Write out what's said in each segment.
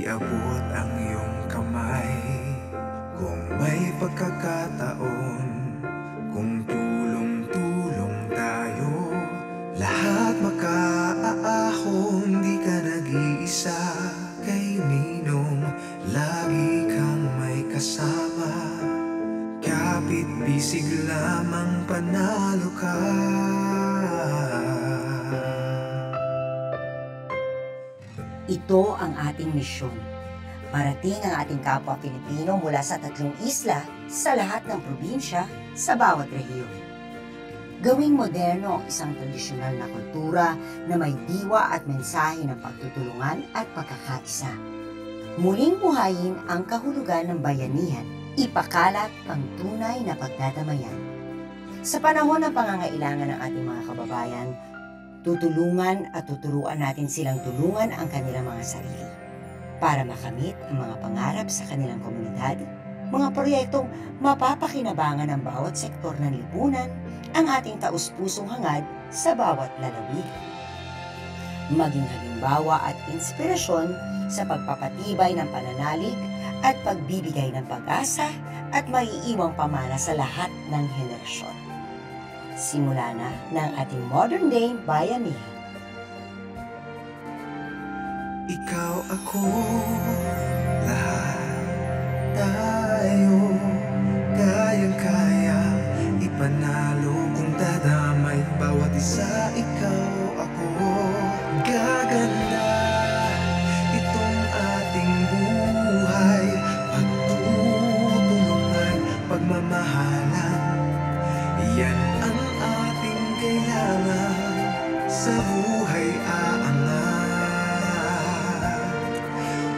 Iabot ang iyong kamay kung may pagkakataon, kung tulong-tulong tayo, lahat makaaahon. Di ka nag-iisa kay Ninong, lagi kang may kasama. Kapit bisig lamang panalo ka. Ito ang ating misyon. Parating ang ating kapwa Pilipino mula sa 3 isla, sa lahat ng probinsya, sa bawat rehiyon. Gawing moderno ang isang tradisyonal na kultura na may diwa at mensahe ng pagtutulungan at pagkakaisa. Muling buhayin ang kahulugan ng bayanihan, ipakalat ang tunay na pagdadamayan. Sa panahon ng pangangailangan ng ating mga kababayan, tutulungan at tuturuan natin silang tulungan ang kanilang mga sarili para makamit ang mga pangarap sa kanilang komunidad, mga proyektong mapapakinabangan ng bawat sektor ng lipunan, ang ating taus-pusong hangad sa bawat lalawigan. Maging halimbawa at inspirasyon sa pagpapatibay ng pananalig at pagbibigay ng pag-asa at maiiwang pamana sa lahat ng henerasyon. Simula na ng ating modern day bayanihan. Ikaw, ako, lahat tayo, kayang-kaya ipanalo kung dadamay bawat isa. Ikaw, ako, gaganda itong ating buhay. Pagtutulungan, pagmamahalan, yan ang ating kailangan sa buhay aangat.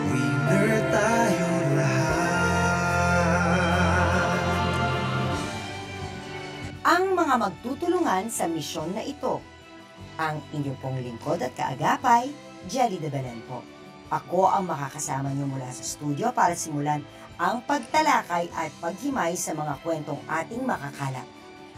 Winner tayo lahat. Ang mga magtutulungan sa misyon na ito. Ang inyong pong lingkod at kaagapay, Jelly de Belen po. Ako ang makakasama niyo mula sa studio para simulan ang pagtalakay at paghimay sa mga kwentong ating makakalap.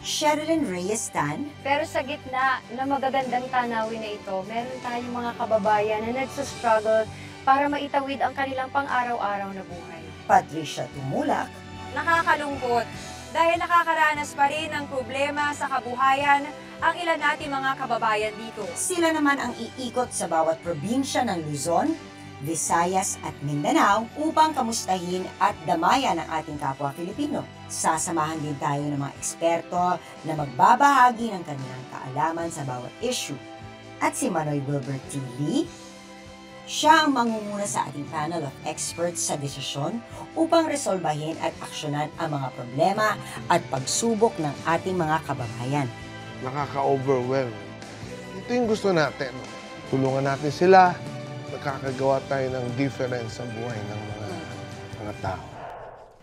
Sherilyn Reyes Tan. Pero sa gitna na magagandang tanawin na ito, meron tayong mga kababayan na nagsustruggle para maitawid ang kanilang pang-araw-araw na buhay. Patricia Tumulak. Nakakalungkot dahil nakakaranas pa rin ng problema sa kabuhayan ang ilan nating mga kababayan dito. Sila naman ang iikot sa bawat probinsya ng Luzon, Visayas at Mindanao upang kamustahin at damayan ang ating kapwa Pilipino. Sasamahan din tayo ng mga eksperto na magbabahagi ng kanilang kaalaman sa bawat issue. At si Manoy Wilbert T. Lee, siya ang mangunguna sa ating panel of experts sa desisyon upang resolbahin at aksyonan ang mga problema at pagsubok ng ating mga kababayan. Nakaka-overwhelm. Ito yung gusto natin. Tulungan natin sila. Nakakagawa tayo ng difference sa buhay ng mga tao.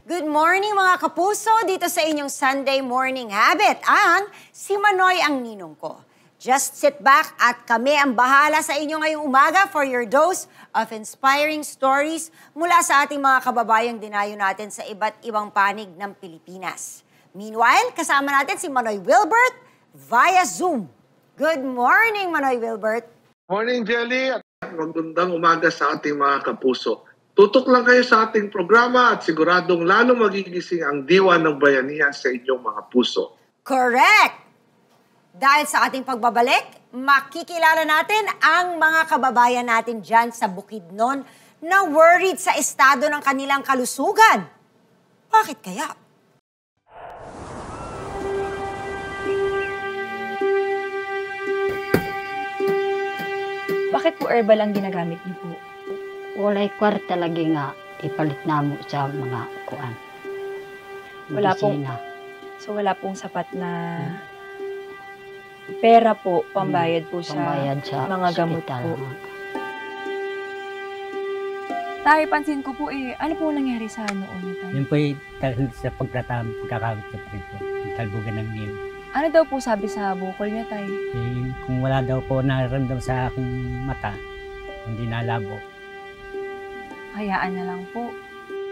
Good morning mga kapuso! Dito sa inyong Sunday Morning Habit, ang si Manoy ang ninong ko. Just sit back at kami ang bahala sa inyo ngayong umaga for your dose of inspiring stories mula sa ating mga kababayang dinayo natin sa iba't ibang panig ng Pilipinas. Meanwhile, kasama natin si Manoy Wilbert via Zoom. Good morning, Manoy Wilbert! Morning, Jelly! Magandang umaga sa ating mga kapuso. Tutok lang kayo sa ating programa at siguradong lalong magigising ang diwa ng bayanihan sa inyong mga puso. Correct! Dahil sa ating pagbabalik, makikilala natin ang mga kababayan natin dyan sa Bukidnon na worried sa estado ng kanilang kalusugan. Bakit kaya? Bakit po herbal ang ginagamit niyo po? Walay kwarta lagi nga ipalit namo sa mga kuan. Wala pong, medisina. so wala pong sapat na pera po, pambayad po Pambayad sa mga gamot ospital. po. Tay, pansin ko po ano po nangyari sa noon ni Tay? Yun po dahil sa pagkakawit sa prito, yung talbugan ng niyog. Ano daw po sabi sa bukol niya, Tay? Kung wala daw po nararamdam sa aking mata, hindi nalabo. Hayaan na lang po.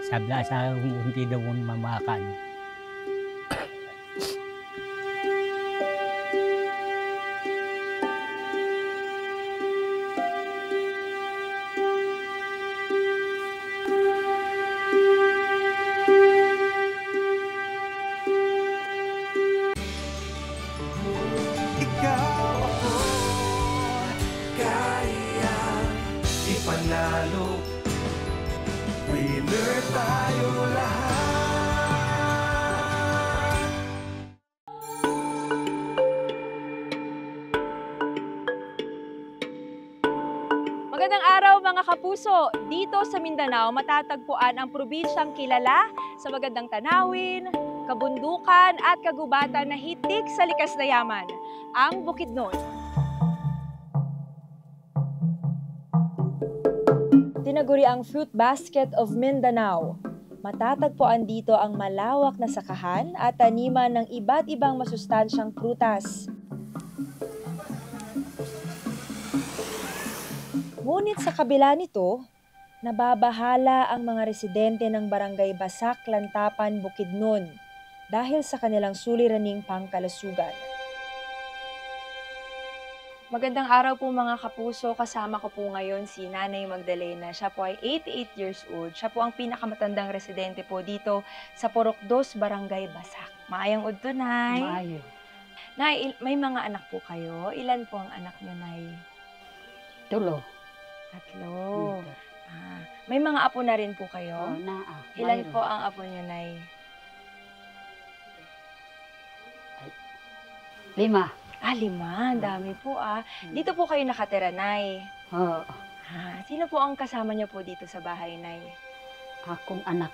Sabi na sa akin, hindi daw mamakan. manalo. Winner tayo lahat. Magandang araw mga kapuso! Dito sa Mindanao matatagpuan ang probinsyang kilala sa magandang tanawin, kabundukan at kagubatan na hitik sa likas na yaman, ang Bukidnon. Tinaguri ang fruit basket of Mindanao. Matatagpuan dito ang malawak na sakahan at taniman ng iba't ibang masustansyang prutas. Ngunit sa kabila nito, nababahala ang mga residente ng Barangay Basak, Lantapan, Bukidnon dahil sa kanilang suliraning pangkalusugan. Magandang araw po mga kapuso. Kasama ko po ngayon si Nanay Magdalena. Siya po ay 88 years old. Siya po ang pinakamatandang residente po dito sa Purok 2, Barangay Basak. Maayang udto, Nay. Maayo. Nay, may mga anak po kayo. Ilan po ang anak niyo, Nay? Tulo. 3. May mga apo na rin po kayo? Ilan po ang apo niyo, Nay? 5. 5. Ang dami po Dito po kayo nakatira, Nay. Oo. Sino po ang kasama niyo po dito sa bahay, Nay? Akong anak.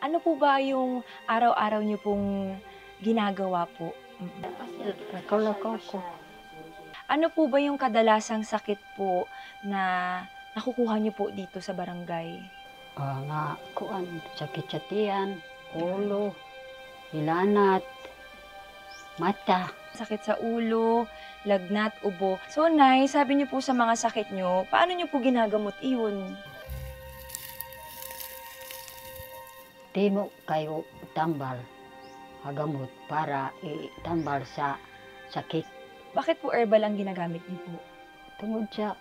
Ano po ba yung araw-araw niyo pong ginagawa po? Kalakaw ko. Ano po ba yung kadalasang sakit po na nakukuha niyo po dito sa barangay? Nga kuan, sakit sa tiyan, ulo, ilanat, mata. Sakit sa ulo, lagnat, ubo. So, Nay, sabi niyo po sa mga sakit niyo, paano niyo po ginagamot iyon? Di mo kayo tambal, hagamot para itambal sa sakit. Bakit po herbal ang ginagamit niyo po? Tungod sa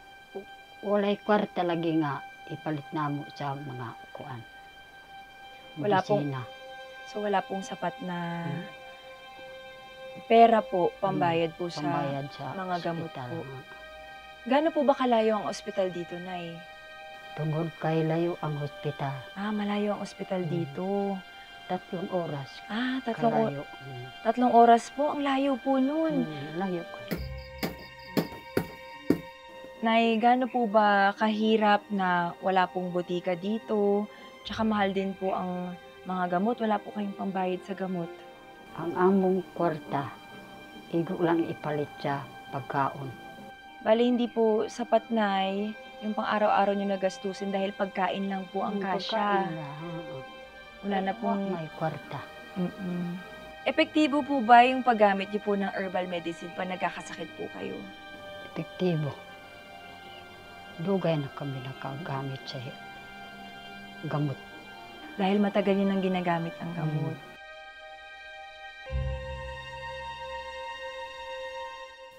walay kwarta lagi nga ipalit namo sa mga kuan. Wala pong- Medisina. So, wala pong sapat na pera po, pambayad po sa Pambayad sa mga gamot ospital. po. Gaano po ba kalayo ang ospital dito, Nay? Tungod kay layo ang ospital. Malayo ang ospital dito. 3 oras. 3 Kalayo. oras po. Ang layo po nun. Layo. Nay, gaano po ba kahirap na wala pong butika dito? Tsaka mahal din po ang mga gamot. Wala po kayong pambayad sa gamot. Ang among kwarta, igo lang ipalit sa pagkaon. Bale, hindi po sapat, Nay, yung pang araw-araw nyo nagastusin dahil pagkain lang po ang kasya. Pagkain lang, oo. Wala na pong... May kwarta. Epektibo po ba yung paggamit niyo po ng herbal medicine pag nagkakasakit po kayo? Epektibo. Dugay na kami nakagamit sa gamot. Dahil matagal yun ang ginagamit ang gamot.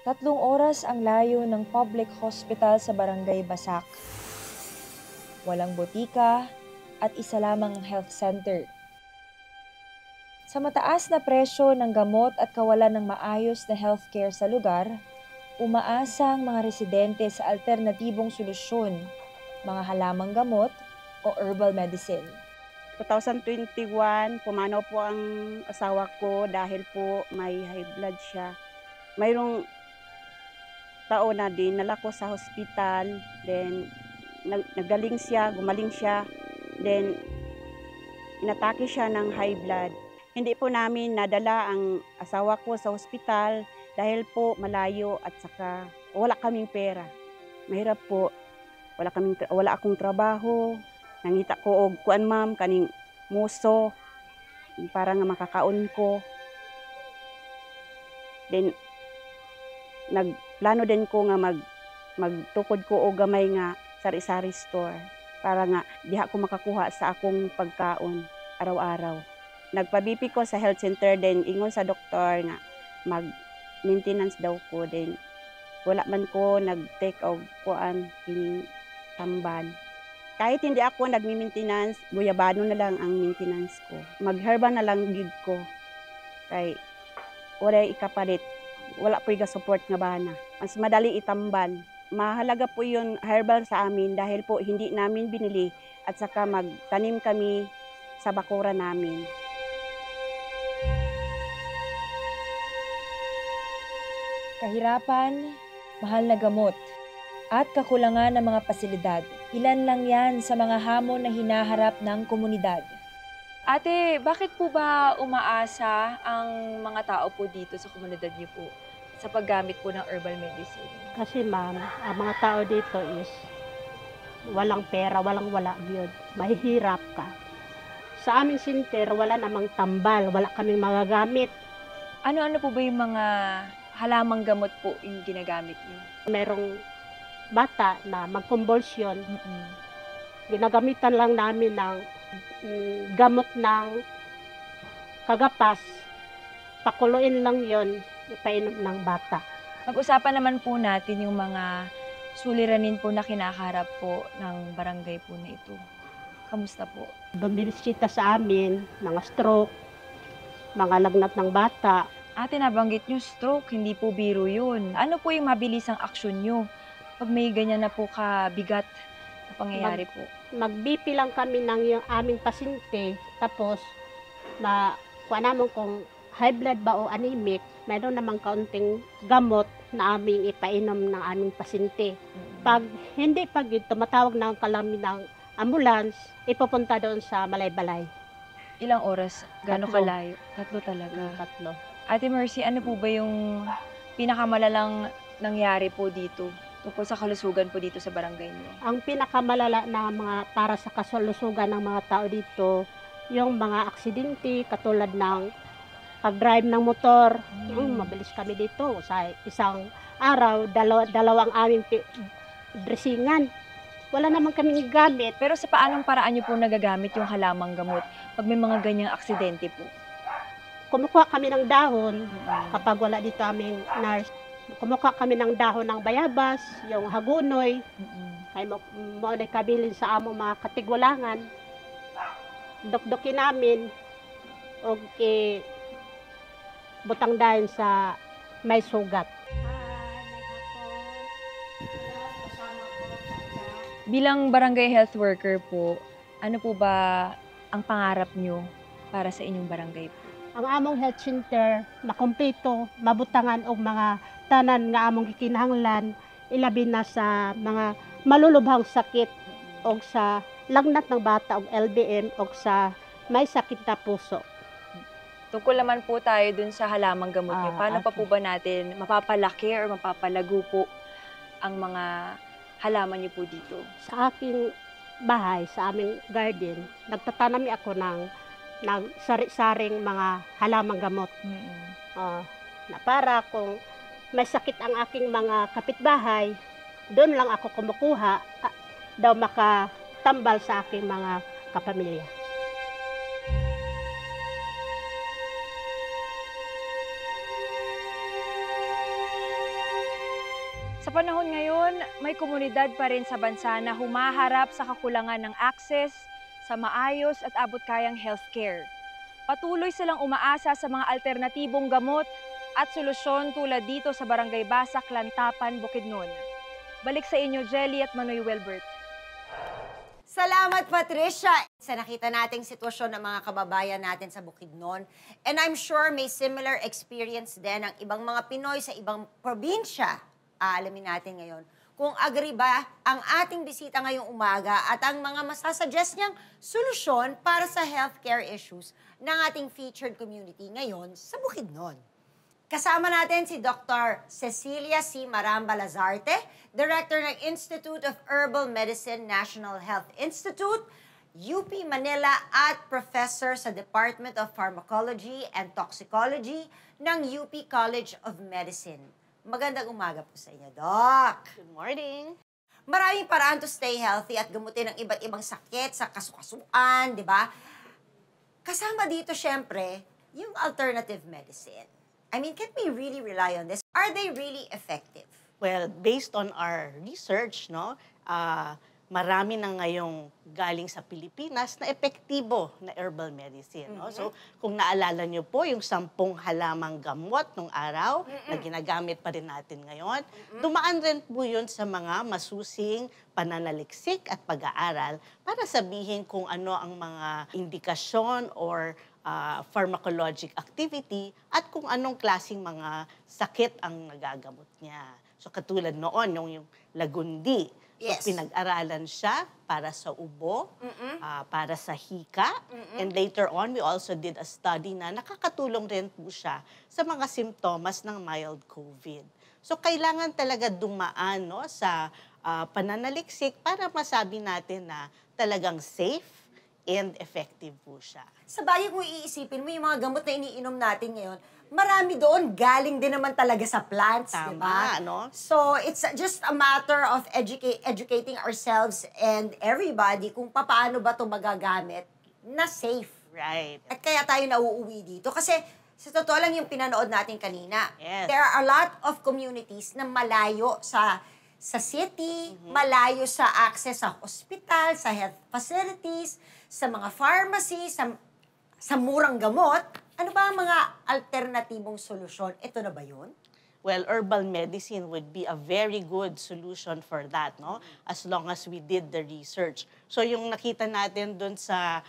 3 oras ang layo ng public hospital sa Barangay Basak. Walang botika at isa lamang ang health center. Sa mataas na presyo ng gamot at kawalan ng maayos na healthcare sa lugar, umaasa ang mga residente sa alternatibong solusyon, mga halamang gamot o herbal medicine. 2021, pumanaw po ang asawa ko dahil po may high blood siya. Mayroong taon na din, nala ko sa hospital, then nagaling siya, gumaling siya, then inatake siya ng high blood. Hindi po namin nadala ang asawa ko sa hospital dahil po malayo at saka wala kaming pera. Mahirap po, wala akong trabaho. Nangita ko og kuan ma'am kaning muso para nga makakaon ko. Then nagplano din ko nga magtukod ko og gamay nga sari-sari store para nga diha ko makakuha sa akong pagkaon araw-araw. Nagpa-BP ko sa health center din ingon sa doktor nga mag-maintenance daw ko din. Wala man ko nag-take og kuan kining tamban. Kahit hindi ako nagmi-maintenance, guyabano na lang ang maintenance ko. Mag-herba na lang gid ko. Kay wala ikapalit wala po yung support nga bana. Mas madali itambal. Mahalaga po yun herbal sa amin dahil po hindi namin binili at saka magtanim kami sa bakura namin. Kahirapan, mahal na gamot, at kakulangan ng mga pasilidad. Ilan lang yan sa mga hamon na hinaharap ng komunidad. Ate, bakit po ba umaasa ang mga tao po dito sa komunidad niyo po sa paggamit po ng herbal medicine? Kasi ma'am, ang mga tao dito is walang pera, wala yun. Mahihirap ka. Sa aming sinter, wala namang tambal, wala kaming magagamit. Ano-ano po ba yung mga halamang gamot po yung ginagamit niyo? Merong bata na mag-convulsion, ginagamitan lang namin ng gamot ng kagapas. Pakuluin lang yon, ipainom ng bata. Pag-usapan naman po natin yung mga suliranin po na kinakaharap po ng barangay po na ito. Kamusta po? Buminisita sa amin, mga stroke, mga lagnat ng bata. Ate, nabanggit nyo stroke, hindi po biro yun. Ano po yung mabilisang aksyon nyo pag may ganyan na po kabigat na pangyayari po? Mag-BP lang kami ng yung aming pasyente, tapos kuha namin kung high blood ba o anemic, mayroon namang kaunting gamot na aming ipainom ng aming pasyente. Pag hindi tumatawag ng kalami ng ambulance, ipupunta doon sa Malaybalay. Ilang oras? Gano'ng 3. kalayo? 3 talaga. 3. Ate Mercy, ano po ba yung pinakamalalang nangyari po dito tungkol sa kalusugan po dito sa barangay niyo? Ang pinakamalala na mga para sa kalusugan ng mga tao dito, yung mga aksidente katulad ng pag-drive ng motor. Mabilis kami dito. Sa isang araw, dalawang aming dressingan. Wala naman kaming gamit. Pero sa paanong paraan niyo po nagagamit yung halamang gamot pag may mga ganyang aksidente po? Kumukuha kami ng dahon kapag wala dito aming nurse. Kumukuha kami ng dahon ng bayabas, yung hagunoy, ay mo kabilin sa among mga katigulangan. Dukdukin namin o butang dahon sa may sugat. Bilang barangay health worker po, ano po ba ang pangarap nyo para sa inyong barangay po? Ang among health center makumpleto, mabutangan og mga tanan nga among gikinahanglan, ilabi na sa mga malulubhang sakit og sa lagnat ng bata og LBM og sa may sakit na puso. Tungkol naman po tayo dun sa halamang gamot nyo. Paano pa po ba natin mapapalaki or mapapalago po ang mga halaman nyo po dito? Sa aking bahay, sa aming garden, nagtatanami ako ng sari-saring mga halamang gamot. Na para kung may sakit ang aking mga kapitbahay, doon lang ako kumukuha daw makatambal sa aking mga kapamilya. Sa panahon ngayon, may komunidad pa rin sa bansa na humaharap sa kakulangan ng access sa maayos at abot-kayang healthcare. Patuloy silang umaasa sa mga alternatibong gamot at solusyon tulad dito sa Barangay Basak, Lantapan, Bukidnon. Balik sa inyo, Jelly at Manoy Wilbert. Salamat, Patricia, sa nakita nating sitwasyon ng mga kababayan natin sa Bukidnon. And I'm sure may similar experience din ang ibang mga Pinoy sa ibang probinsya. Alamin natin ngayon kung agree ba ang ating bisita ngayong umaga at ang mga masasuggest niyang solusyon para sa healthcare issues ng ating featured community ngayon sa Bukidnon. Kasama natin si Dr. Cecilia C. Maramba Lazarte, Director ng Institute of Herbal Medicine, National Health Institute, UP Manila at Professor sa Department of Pharmacology and Toxicology ng UP College of Medicine. Magandang umaga po sa inyo, Doc. Good morning. Maraming paraan to stay healthy at gamutin ang iba't ibang sakit sa kasukasuan, di ba? Kasama dito, syempre, yung alternative medicine. I mean, can we really rely on this? Are they really effective? Well, based on our research, no, marami na ngayong galing sa Pilipinas na epektibo na herbal medicine. No? So, kung naalala nyo po yung 10 halamang gamot nung araw na ginagamit pa rin natin ngayon, dumaan rin po yun sa mga masusing pananaliksik at pag-aaral para sabihin kung ano ang mga indikasyon or pharmacologic activity at kung anong klaseng mga sakit ang nagagamot niya. So katulad noon, yung lagundi, Yes. so, pinag-aralan siya para sa ubo, para sa hika, and later on, we also did a study na nakakatulong rin po siya sa mga simptomas ng mild COVID. So kailangan talaga dumaan sa pananaliksik para masabi natin na talagang safe and effective po siya. Sa bagay kung iisipin mo, yung mga gamot na iniinom natin ngayon, marami doon galing din naman talaga sa plants, di ba? Tama, no? So, it's just a matter of educating ourselves and everybody kung paano ba ito magagamit na safe. Right. At kaya tayo nauuwi dito. Kasi, sa totoo lang yung pinanood natin kanina, Yes. there are a lot of communities na malayo sa city, malayo sa access sa hospital, sa health facilities, sa mga pharmacy, sa murang gamot. Ano ba ang mga alternatibong solusyon? Ito na ba yun? Well, herbal medicine would be a very good solution for that, no? As long as we did the research. So yung nakita natin dun sa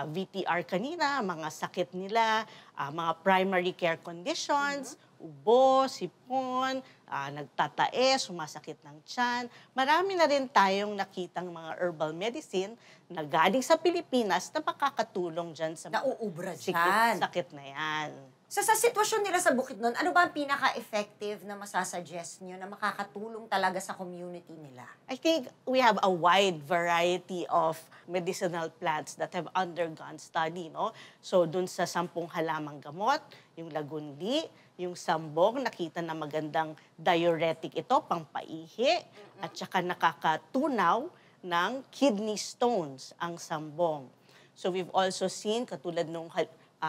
VTR kanina, mga sakit nila, mga primary care conditions, ubo, sipon, nagtatae, sumasakit ng tiyan. Marami na rin tayong nakitang mga herbal medicine na galing sa Pilipinas na makakatulong dyan sa Nauubra dyan. sakit na yan. So sa sitwasyon nila sa Bukidnon, ano ba ang pinaka-effective na masasuggest nyo na makakatulong talaga sa community nila? I think we have a wide variety of medicinal plants that have undergone study, no? So dun sa 10 halamang gamot, yung lagundi, yung sambong, nakita na magandang diuretic ito, pangpaihi, at saka nakakatunaw ng kidney stones ang sambong. So we've also seen, katulad nung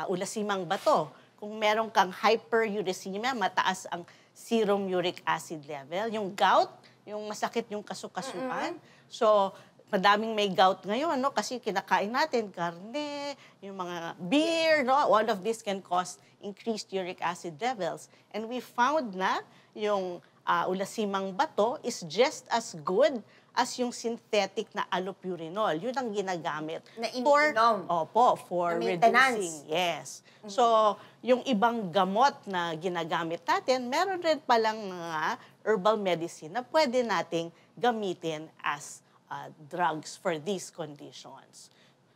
ulasimang bato, kung meron kang hyperuricemia, mataas ang serum uric acid level, yung gout, yung masakit yung kasukasuan. So, madaming may gout ngayon, no? Kasi kinakain natin karne, yung mga beer, no? All of this can cause increased uric acid levels. And we found na yung ulasimang bato is just as good as yung synthetic na allopurinol. Yun ang ginagamit. Na iniinom. For Na maintenance. reducing. Yes. So, yung ibang gamot na ginagamit natin, meron rin palang mga herbal medicine na pwede nating gamitin as drugs for these conditions.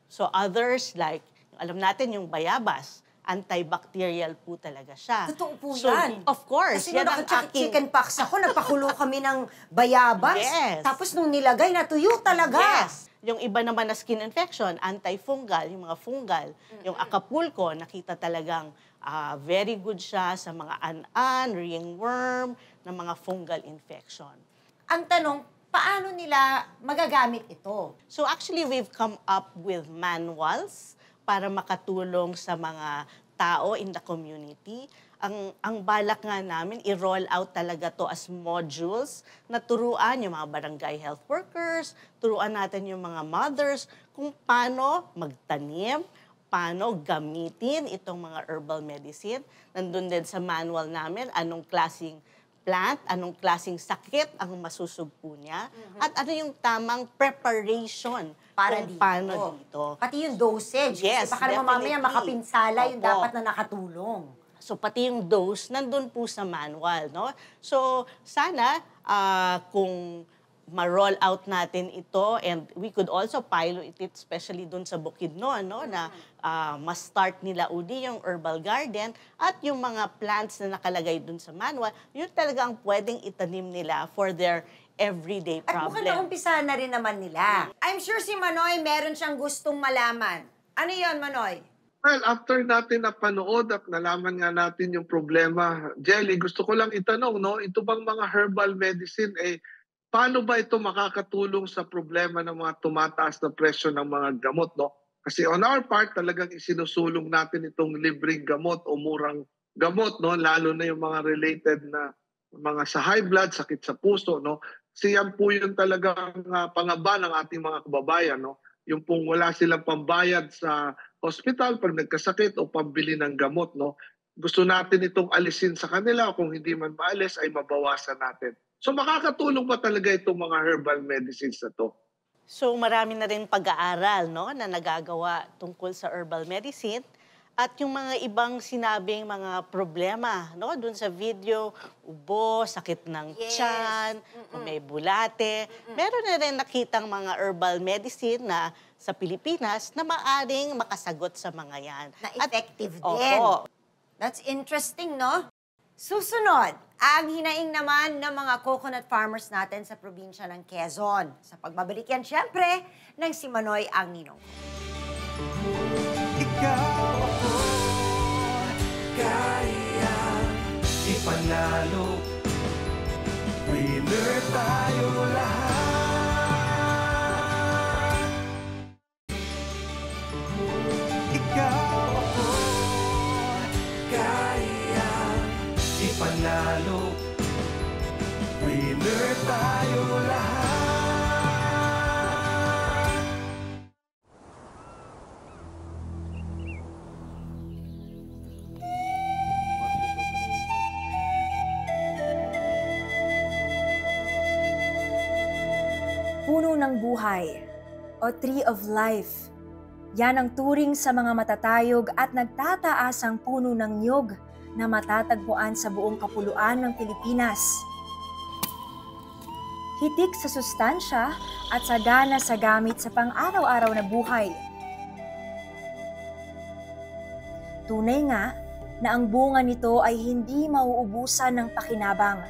So, others like, alam natin yung bayabas, antibacterial po talaga siya. Totoo po So, yan. of course. Kasi yan nung ang aking- chicken pox ako, nagpakulo kami ng bayabas. Yes. Tapos nung nilagay, natuyo talaga. Yes. Yung iba naman na skin infection, antifungal, yung mga fungal. Yung Acapulco, nakita talagang very good siya sa mga an-an, ringworm, na mga fungal infection. Ang tanong, paano nila magagamit ito? So actually, we've come up with manuals para makatulong sa mga tao in the community. Ang balak nga namin, i-roll out talaga to as modules na turuan yung mga barangay health workers, turuan natin yung mga mothers kung paano magtanim, paano gamitin itong mga herbal medicine. Nandun din sa manual namin, anong klaseng plant, anong klaseng sakit ang masusugpo niya, at ano yung tamang preparation Para kung dito. paano dito. Pati yung dosage. Yes, kasi baka naman mamaya definitely. makapinsala yung Opo. dapat na nakatulong. So, pati yung dose, nandun po sa manual, no? So, sana kung ma-roll out natin ito, and we could also pilot it, especially dun sa Bukidnon, no? Na ma-start nila uli yung herbal garden at yung mga plants na nakalagay dun sa manual, yun talaga ang pwedeng itanim nila for their everyday At mukhang problem. naumpisahan na rin naman nila. I'm sure si Manoy meron siyang gustong malaman. Ano yon, Manoy? Well, after natin napanood at nalaman nga natin yung problema, Jelly, gusto ko lang itanong, no, ito bang mga herbal medicine, paano ba ito makakatulong sa problema ng mga tumataas na presyo ng mga gamot, no? Kasi on our part, talagang isinusulong natin itong libreng gamot o murang gamot, no? Lalo na yung mga related na mga sa high blood, sakit sa puso, no? Kasi yan po yung talagang pangamba ng ating mga kababayan. No? Yung pong wala silang pambayad sa hospital pag nagkasakit o pambili ng gamot. No? Gusto natin itong alisin sa kanila. Kung hindi man maalis ay mabawasan natin. So makakatulong ba talaga itong mga herbal medicines na to? So marami na rin pag-aaral, no, na nagagawa tungkol sa herbal medicine at yung mga ibang sinabing mga problema, no, dun sa video, ubo, sakit ng tiyan, kung may bulate. Meron na rin nakitang mga herbal medicine na sa Pilipinas na maaring makasagot sa mga yan. Na effective din. Opo. That's interesting, no? Susunod, ang hinaing naman ng mga coconut farmers natin sa probinsya ng Quezon. Sa pagbabalik yan, syempre, ng si Manoy ang ninong. Ikaw ako kaya ipanalo. Winner tayo lahat. Ikaw ako kaya ipanalo. Winner tayo lahat. Puno ng buhay o Tree of Life. Yan ang turing sa mga matatayog at nagtataasang puno ng niyog na matatagpuan sa buong kapuluan ng Pilipinas. Hitik sa sustansya at sagana sa gamit sa pang-araw-araw na buhay. Tunay nga na ang bunga nito ay hindi mauubusan ng pakinabang.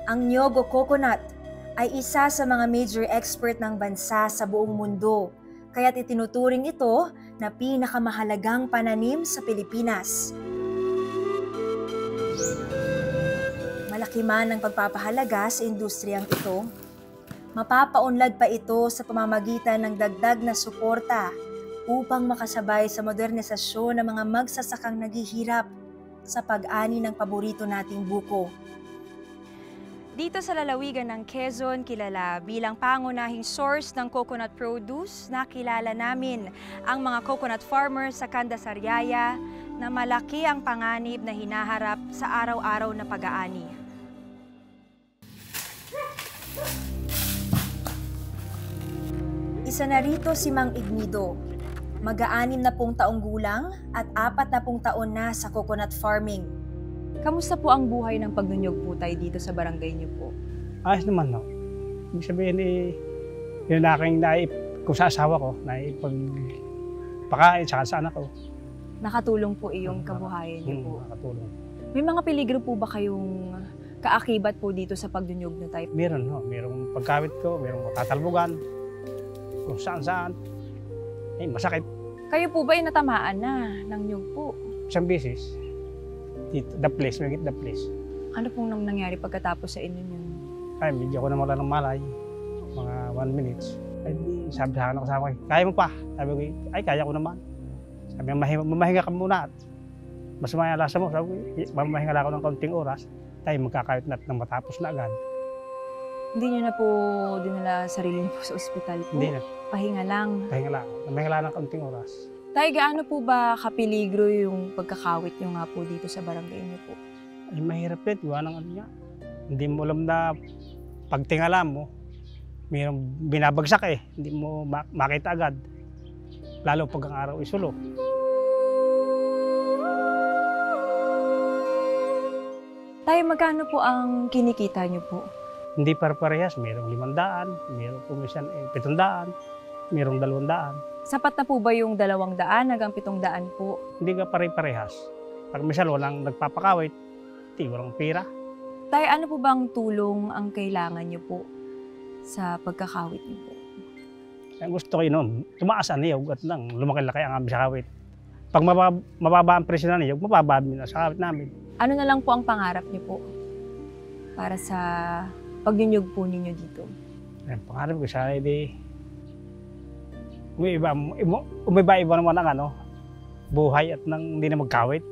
Ang niyog o coconut ay isa sa mga major expert ng bansa sa buong mundo, kaya't itinuturing ito na pinakamahalagang pananim sa Pilipinas. Malaki man ang pagpapahalaga sa industriyang ito, mapapaunlad pa ito sa pamamagitan ng dagdag na suporta upang makasabay sa modernisasyon ng mga magsasakang naghihirap sa pag-ani ng paborito nating buko. Dito sa lalawigan ng Quezon, kilala bilang pangunahing source ng coconut produce, nakilala namin ang mga coconut farmers sa Kanda Sariaya na malaki ang panganib na hinaharap sa araw-araw na pag-aani. Isa na rito si Mang Ignido, mag-aanim na pong taong gulang at 40 taon na sa coconut farming. Kamusta po ang buhay ng pagnunyog po tayo dito sa barangay niyo po? Ayos naman, no? Ibig sabihin, yun na aking kung sa asawa ko, naipagpakain sa anak ko. Nakatulong po iyong kabuhayan niyo po? Nakatulong. May mga peligro po ba kayong kaakibat po dito sa pagdunyog niyo tayo? Meron, no? Merong pagkawit ko, merong matatalbugan, kung saan-saan. Ay, masakit. Kayo po ba ay natamaan na ng nyug po? Isang beses. The place, may the place. Ano pong nangyari pagkatapos sa inyo yun? Ay, medyo ako nawala ng malay. Mga 1 minutes. Ay, sabi sa akin ako sa akin, kaya mo pa? Sabi ko, ay, kaya ko naman. Sabi ko, mamahinga ka muna. Mas mayalasa mo. Sabi ko, mamahinga lang ako ng kaunting oras. Tayo magkakayot na ng matapos na agad. Hindi niyo na po dinala sarili niyo po sa ospital po? Hindi na. Pahinga lang? Pahinga lang. Mamahinga lang ng kaunting oras. Tay, gaano po ba kapeligro yung pagkakawit nyo nga po dito sa barangay niyo po? Ay, mahirap din. Iwan ng ano niya. Hindi mo alam na pagtingala mo, mayroong binabagsak eh. Hindi mo makita agad. Lalo pag ang araw isulo. Tay, magkano po ang kinikita niyo po? Hindi parehas. Mayroong 500, mayroong pumisan 700, mayroong 200. Sapat na po ba yung 200 hanggang 700 po? Hindi ka pare-parehas. Pag misal walang nagpapakawit, di walang pira. Tay, ano po bang tulong ang kailangan niyo po sa pagkakawit niyo po? Ang gusto ko yun, tumaas ang niyog at lang lumaki-laki ang aming sakawit. Pag mababa ang presyo ng niyog, mababa din ang sakawit namin. Ano na lang po ang pangarap niyo po para sa pagnyunyog po ninyo dito? Ang pangarap ko sana umiba-iba naman ang buhay at nang hindi na magkawit.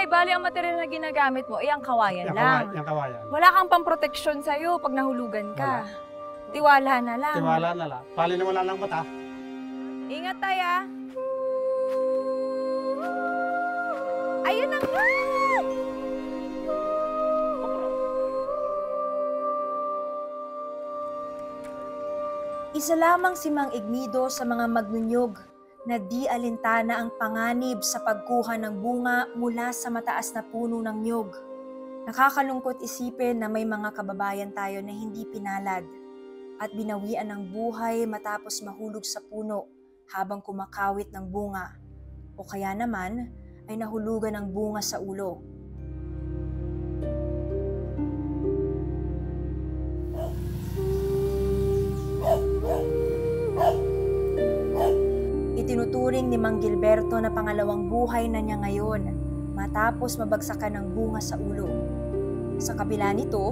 bali ang material na ginagamit mo, ang kawayan lang. Yung kawayan. Wala kang pamproteksyon sa'yo pag nahulugan ka. Tiwala na lang. Tiwala na lang. Pali na wala lang mata. Ingat tayo, ah. Ayun na nga! Isa lamang si Mang Ignido sa mga magnunyog na di alintana ang panganib sa pagkuha ng bunga mula sa mataas na puno ng nyog. Nakakalungkot isipin na may mga kababayan tayo na hindi pinalad at binawian ng buhay matapos mahulog sa puno habang kumakawit ng bunga o kaya naman ay nahulugan ng bunga sa ulo. Itinuturing ni Mang Gilberto na pangalawang buhay na niya ngayon matapos mabagsakan ng bunga sa ulo. Sa kabila nito,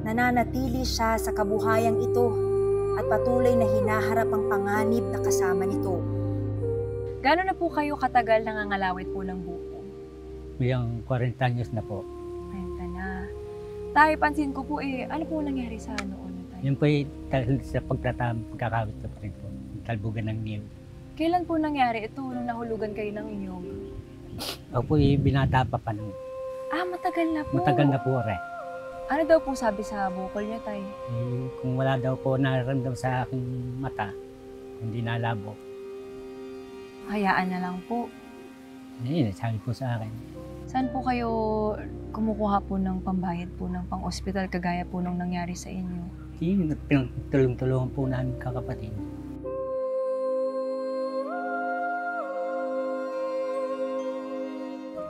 nananatili siya sa kabuhayang ito at patuloy na hinaharap ang panganib na kasama nito. Gano'n na po kayo katagal nangangalawit po ng buko? Yung 40 anyos na po. 40 na. Tay, pansin ko po ano po nangyari sa noon? Yun po sa pagkakawit ko pa rin po. Talbugan ng niyog. Kailan po nangyari ito nung nahulugan kayo ng inyong? Ako po binata pa pa nung. Matagal na po. Matagal na po rin. Ano daw po sabi sa bukol niya, tay? Kung wala daw po nararamdam sa aking mata, hindi nalabo. Hayaan na lang po. Sabi po sa akin. Saan po kayo kumukuha po ng pambayad po ng pang-ospital kagaya po nung nangyari sa inyo? Tulong-tulungan po namin kakapatid.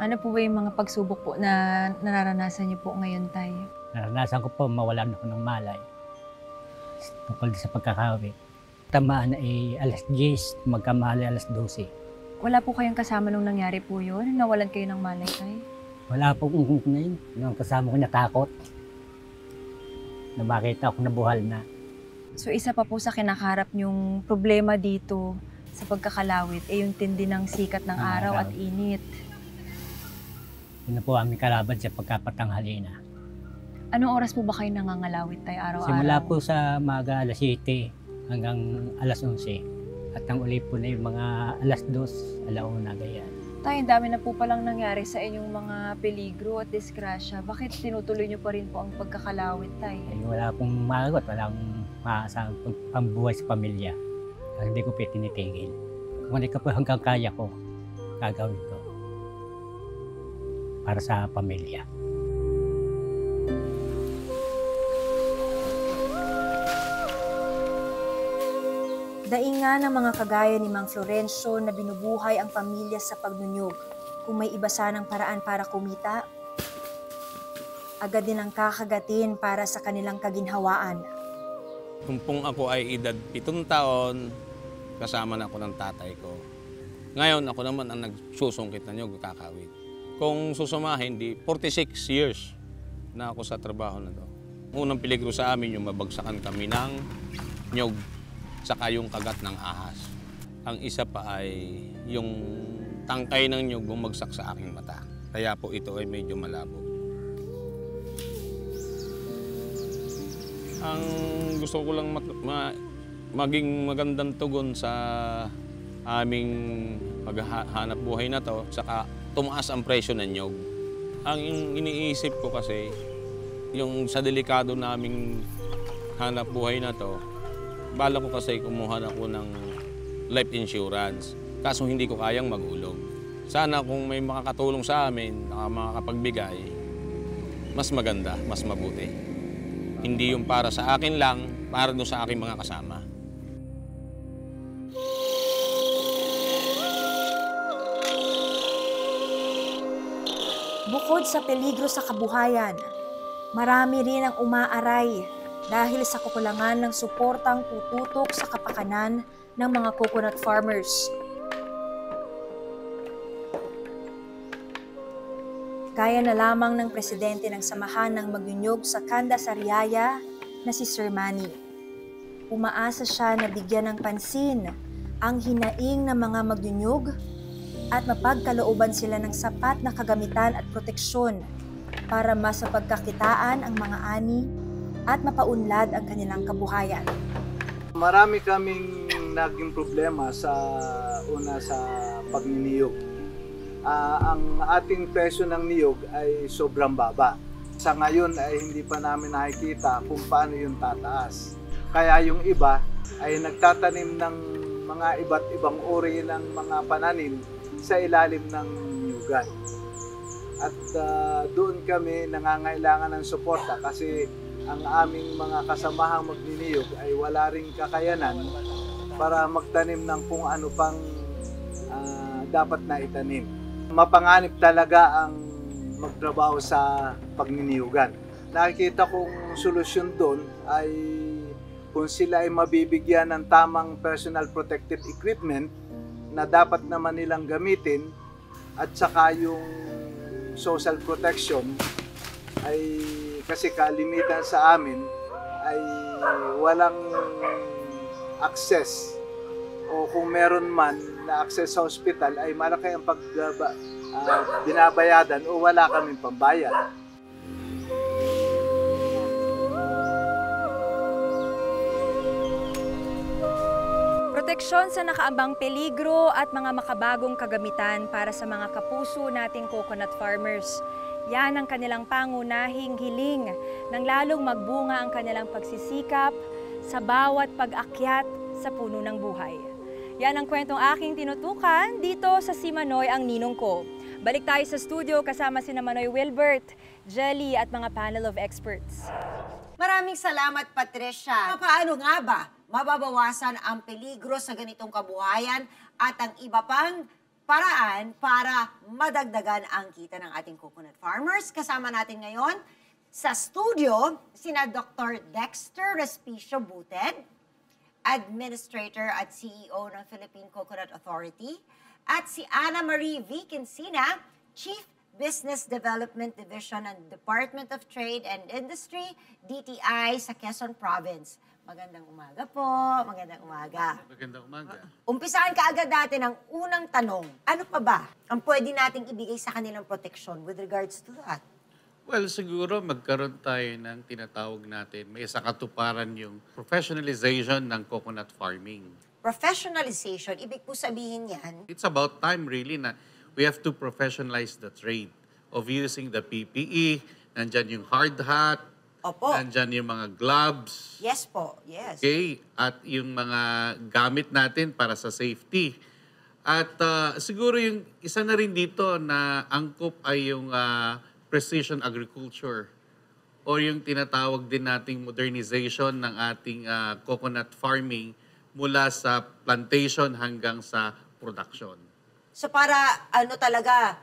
Ano po ba yung mga pagsubok po na nararanasan niyo po ngayon, tay? Naranasan ko po mawalan ako ng malay. Tungkol sa pagkakawit. Tamaan ay alas 10, magkamali alas 12. Wala po kayong kasama nung nangyari po yun? Nawalan kayo ng malay, tay? Wala po ngayon. Nung kasama ko natakot. Na makita ako nabuhal na. So isa pa po sa kinakaharap niyong problema dito sa pagkakalawit yung tindi ng sikat ng araw at init. Yun na po aming kalaban sa pagkapatanghali na. Anong oras po ba kayo nangangalawit tayo araw-araw? Simula po sa maga alas 7 hanggang alas 11. At ang uli po na yung mga alas 2, alauna ganyan. Tayo, dami na po palang nangyari sa inyong mga peligro at disgrasya. Bakit tinutuloy niyo pa rin po ang pagkakalawit, tay? Wala pong magot, walang maasang pambuhay sa pamilya. Kasi hindi ko po tinitigil. Kung hindi ko po hanggang kaya ko, gagawin ko. Para sa pamilya. Dainga ng mga kagaya ni Mang Florencio na binubuhay ang pamilya sa pagnunyog. Kung may iba sanang paraan para kumita, agad din ang kakagatin para sa kanilang kaginhawaan. Kung ako ay edad 7 taon, kasama na ako ng tatay ko. Ngayon, ako naman ang nagsusungkit na nyog, kakawit. Kung susumahin, 46 years na ako sa trabaho na to. Unang peligro sa amin yung mabagsakan kami ng nyog, saka yung kagat ng ahas. Ang isa pa ay yung tangkay ng nyog bumagsak sa aking mata. Kaya po ito ay medyo malabo. Ang gusto ko lang maging magandang tugon sa aming maghahanap buhay na to, saka tumaas ang presyo ng nyog. Ang iniisip ko kasi, yung sa delikado naming hanap buhay na to, bala ko kasi kumuha na ako ng life insurance. Kaso hindi ko kayang mag-ulog. Sana kung may makakatulong sa amin, makakapagbigay, mas maganda, mas mabuti. Hindi yung para sa akin lang, para doon sa aking mga kasama. Bukod sa peligro sa kabuhayan, marami rin ang umaaray dahil sa kakulangan ng suportang tututok sa kapakanan ng mga coconut farmers. Gaya na lamang ng presidente ng samahan ng magnunyog sa Kanda Sariaya na si Sir Manny. Umaasa siya na bigyan ng pansin ang hinaing ng mga magnunyog at mapagkalooban sila ng sapat na kagamitan at proteksyon para mas mapagkakitaan ang mga ani at mapaunlad ang kanilang kabuhayan. Marami kaming naging problema sa pagniniyog. Ang ating presyo ng niyog ay sobrang baba. Sa ngayon ay hindi pa namin nakikita kung paano yung tataas. Kaya yung iba ay nagtatanim ng mga iba't ibang uri ng mga pananim sa ilalim ng niyugan. At doon kami nangangailangan ng suporta kasi ang aming mga kasamahang magniniyog ay wala ring kakayanan para magtanim ng kung ano pang dapat na itanim. Mapanganib talaga ang magtrabaho sa pagniniyugan. Nakikita kong solusyon doon ay kung sila ay mabibigyan ng tamang personal protective equipment na dapat naman nilang gamitin at saka yung social protection ay kasi kalimitan sa amin ay walang access o kung meron man na access sa hospital ay malaki ang binabayadan o wala kaming pambayad. Proteksyon sa nakaambang peligro at mga makabagong kagamitan para sa mga kapuso nating coconut farmers. Yan ang kanilang pangunahing hiling nang lalong magbunga ang kanilang pagsisikap sa bawat pag-akyat sa puno ng buhay. Yan ang kwentong aking tinutukan dito sa Si Manoy ang Ninong Ko. Balik tayo sa studio kasama sina Manoy Wilbert, Jelly at mga panel of experts. Maraming salamat, Patricia. Paano nga ba mababawasan ang peligro sa ganitong kabuhayan at ang iba pang paraan para madagdagan ang kita ng ating coconut farmers? Kasama natin ngayon sa studio sina Dr. Dexter Respicio Buted, Administrator at CEO ng Philippine Coconut Authority, at si Ana Marie V. Quincina, Chief Business Development Division ng Department of Trade and Industry, DTI sa Quezon Province. Magandang umaga po. Magandang umaga. Magandang umaga. Umpisahan kaagad natin ang unang tanong. Ano pa ba ang pwede nating ibigay sa kanilang protection with regards to that? Well, siguro magkaroon tayo ng tinatawag natin, may isa katuparan yung professionalization ng coconut farming. Professionalization, ibig po sabihin yan? It's about time really na we have to professionalize the trade of using the PPE, nandyan yung hard hat, Opo. nandyan yung mga gloves. Yes po, yes. Okay, at yung mga gamit natin para sa safety. At siguro yung isa na rin dito na angkop ay yung precision agriculture o yung tinatawag din nating modernization ng ating coconut farming mula sa plantation hanggang sa production. So para ano talaga,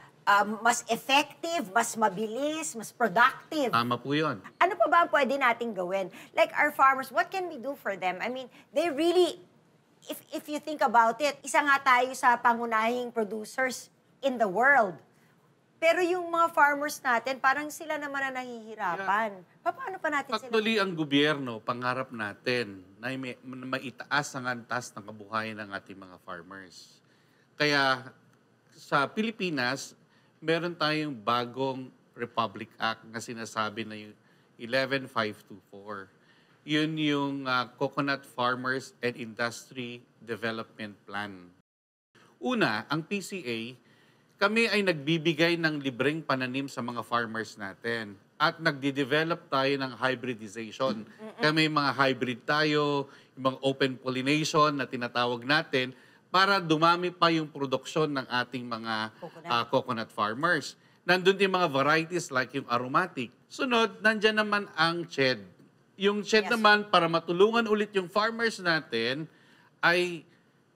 mas effective, mas mabilis, mas productive. Tama po yun. Ano pa ba ang pwede nating gawin? Like our farmers, what can we do for them? I mean, they really, if you think about it, isa nga tayo sa pangunahing producers in the world. Pero yung mga farmers natin, parang sila naman na nahihirapan. Paano pa natin sila? Actually, ang gobyerno, pangarap natin na maitaas ang antas ng kabuhayan ng ating mga farmers. Kaya sa Pilipinas, meron tayong bagong Republic Act na sinasabi na yung 11524. Yun yung Coconut Farmers and Industry Development Plan. Una, ang PCA, kami ay nagbibigay ng libreng pananim sa mga farmers natin at nagde-develop tayo ng hybridization. Kami mga hybrid tayo, yung mga open pollination na tinatawag natin, para dumami pa yung produksyon ng ating mga coconut farmers. Nandun din mga varieties like yung aromatic. Sunod, nandyan naman ang CHED. Yung CHED naman, para matulungan ulit yung farmers natin, ay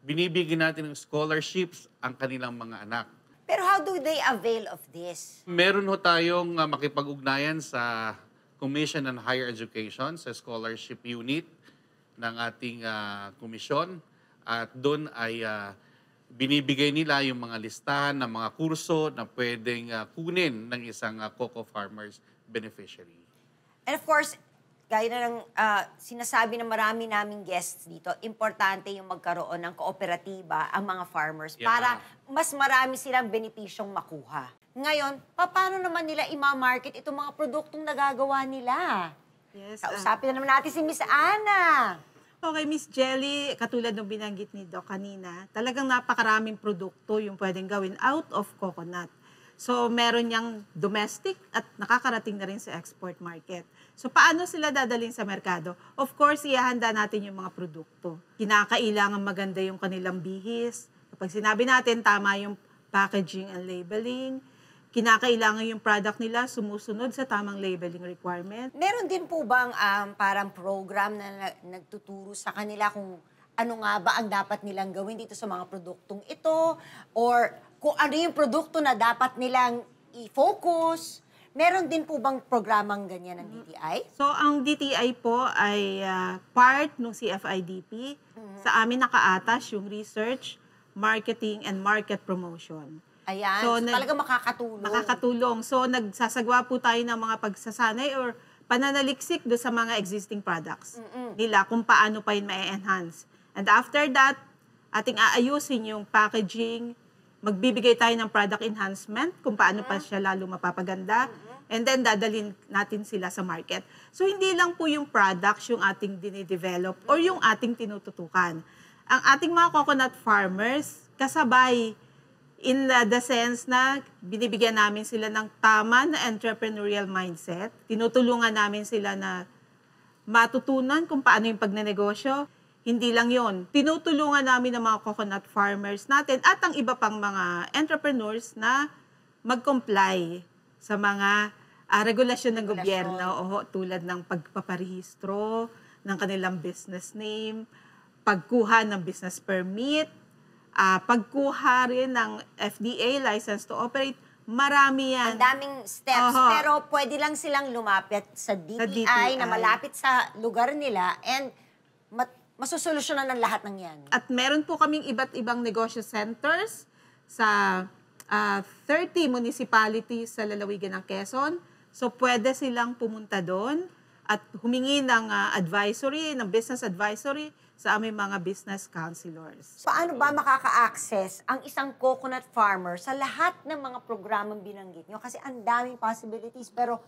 binibigyan natin ng scholarships ang kanilang mga anak. Pero how do they avail of this? Meron ho tayong makipag-ugnayan sa Commission on Higher Education, sa scholarship unit ng ating komisyon. At doon ay binibigay nila yung mga listahan ng mga kurso na pwedeng kunin ng isang cocoa farmers beneficiary. And of course, gaya na ng sinasabi ng marami naming guests dito, importante yung magkaroon ng kooperatiba ang mga farmers para mas marami silang benepisyong makuha. Ngayon, paano naman nila i-market itong mga produktong nagagawa nila? Yes. Kausapin na naman natin si Miss Ana. Okay, Miss Jelly, katulad ng binanggit ni Doc kanina, talagang napakaraming produkto yung pwedeng gawin out of coconut. So, meron niyang domestic at nakakarating na rin sa export market. So, paano sila dadalhin sa merkado? Of course, ihahanda natin yung mga produkto. Kinakailangan maganda yung kanilang bihis. Kapag sinabi natin, tama yung packaging and labeling. Kinakailangan yung product nila sumusunod sa tamang labeling requirement. Meron din po bang parang program na nagtuturo sa kanila kung ano nga ba ang dapat nilang gawin dito sa mga produktong ito? Or kung ano yung produkto na dapat nilang i-focus? Meron din po bang programang ganyan ng DTI? So, ang DTI po ay part ng CFIDP. Sa amin nakaatas yung research, marketing, and market promotion. Ayan, so talagang makakatulong. Makakatulong. So, nagsasagwa po tayo ng mga pagsasanay or pananaliksik do sa mga existing products nila kung paano pa yun ma-enhance. And after that, ating aayusin yung packaging, magbibigay tayo ng product enhancement kung paano pa siya lalo mapapaganda, and then dadalhin natin sila sa market. So, hindi lang po yung products yung ating dinidevelop or yung ating tinututukan. Ang ating mga coconut farmers, kasabay in the sense na binibigyan namin sila ng tama na entrepreneurial mindset. Tinutulungan namin sila na matutunan kung paano yung pagnenegosyo. Hindi lang yon. Tinutulungan namin ng mga coconut farmers natin at ang iba pang mga entrepreneurs na mag-comply sa mga regulasyon ng gobyerno tulad ng pagpaparehistro ng kanilang business name, pagkuha ng business permit, pagkuha rin ng FDA, license to operate. Marami yan. Ang daming steps, pero pwede lang silang lumapit sa DTI na malapit sa lugar nila and masusolusyonan ng lahat ng yan. At meron po kaming iba't ibang negosyo centers sa 30 municipalities sa lalawigan ng Quezon. So, pwede silang pumunta doon at humingi ng advisory, ng business advisory sa aming mga business counselors. Paano ba makaka-access ang isang coconut farmer sa lahat ng mga programang binanggit nyo? Kasi ang daming possibilities, pero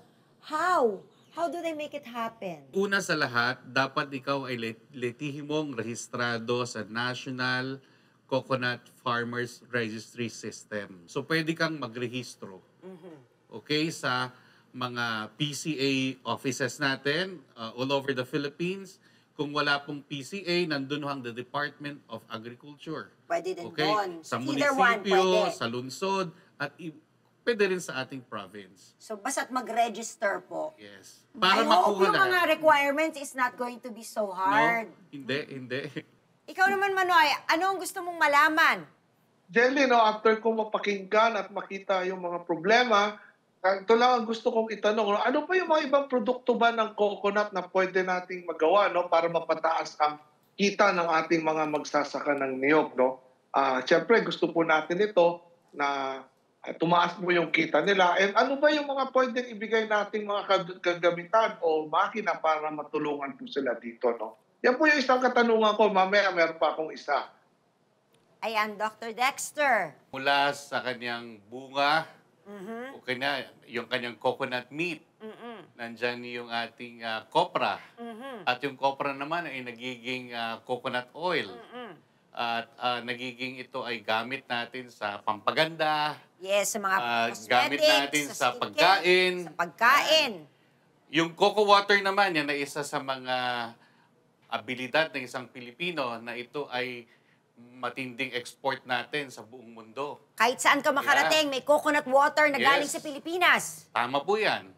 how? How do they make it happen? Una sa lahat, dapat ikaw ay letihimong rehistrado sa National Coconut Farmers Registry System. So, pwede kang magrehistro. Okay, sa mga PCA offices natin all over the Philippines. Kung wala pong PCA, nandun ang the Department of Agriculture. Pwede din okay? doon. Sa Either one, munisipyo, pwede. sa lungsod, at pwede rin sa ating province. So, basta't mag-register po. Yes. Para I hope makuha yung mga requirements is not going to be so hard. No? Hindi. Ikaw naman, Manoy, ano ang gusto mong malaman? Jelly, after ko mapakinggan at makita yung mga problema, ito lang ang gusto kong itanong. Ano pa yung mga ibang produkto ba ng coconut na pwede nating magawa para mapataas ang kita ng ating mga magsasaka ng niyog? Siyempre, gusto po natin ito na tumaas mo yung kita nila. And ano ba yung mga pwedeng ibigay nating mga kagamitan o makina para matulungan po sila dito? Yan po yung isang katanungan ko. Mamaya meron pa akong isa. Ayan, Dr. Dexter. Mula sa kanyang bunga, okay na, yung kanyang coconut meat, nandyan yung ating copra. At yung copra naman ay nagiging coconut oil. At nagiging ito ay gamit natin sa pampaganda. Yes, sa mga cosmetics, gamit natin sa pagkain. Sa pagkain. Yung coco water naman, yan ay isa sa mga abilidad ng isang Pilipino na ito ay matinding export natin sa buong mundo. Kahit saan ka makarating, may coconut water na galing sa Pilipinas. Tama po yan.